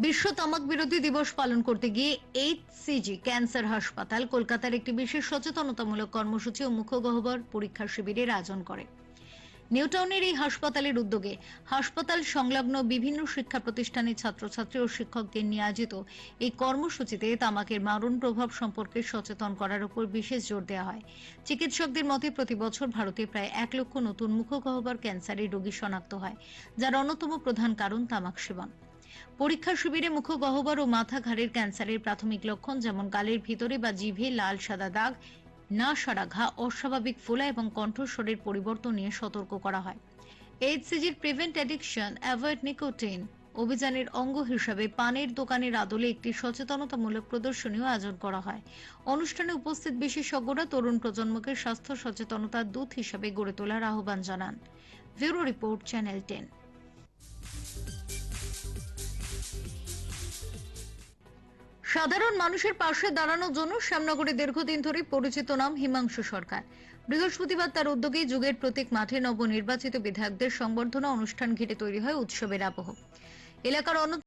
বিশ্ব তামাক বিরোধী দিবস পালন করতে গিয়ে এইচসিজি ক্যান্সার হাসপাতাল কলকাতার একটি বিশেষ সচেতনতামূলক কর্মসূচি ও মুখগহ্বর পরীক্ষা শিবিরের আয়োজন করে। নিউটাউনের এই হাসপাতালের উদ্যোগে হাসপাতাল সংলগ্ন বিভিন্ন শিক্ষা প্রতিষ্ঠানের ছাত্রছাত্রী ও শিক্ষকদের নিয়ে আয়োজিত এই কর্মসূচিতে তামাকের মারণ প্রভাব সম্পর্কে সচেতন করার উপর বিশেষ জোর দেওয়া হয়। চিকিৎসকদের মতে প্রতি বছর ভারতে প্রায় 1 লক্ষ নতুন মুখগহ্বর ক্যান্সারের রোগী শনাক্ত হয়, যার অন্যতম প্রধান কারণ তামাক সেবন। পরীক্ষা শিবিরে মুখগহ্বর ও মাথা ঘাড়ের ক্যান্সারের প্রাথমিক লক্ষণ যেমন গালের ভিতরে বা জিভে লাল সাদা দাগ, না সারা ঘা, অস্বাভাবিক ফোলা এবং কণ্ঠস্বরের পরিবর্তন নিয়ে সতর্ক করা হয়। এইচসিজির প্রিভেন্ট অ্যাডিকশন অ্যাভয়েড নিকোটিন অভিযানের অঙ্গ হিসাবে পানের দোকানের আদলে একটি সচেতনতামূলক প্রদর্শনীও আয়োজন করা হয়। অনুষ্ঠানে উপস্থিত বিশেষজ্ঞরা তরুণ প্রজন্মকে স্বাস্থ্য সচেতনতার দূত হিসাবে গড়ে তোলার আহ্বান জানান। Bureau report, channel 10। সাধারণ মানুষের পাশে দাঁড়ানোর জন্য শ্যামনগরে দীর্ঘদিন ধরে পরিচিত নাম হিমাংশু সরকার। বৃহস্পতিবার তার উদ্যোগে যুগের প্রতীক মাঠে নবনির্বাচিত বিধায়কদের সংবর্ধনা অনুষ্ঠান ঘিরে তৈরি হয় উৎসবের আবহ। এলাকার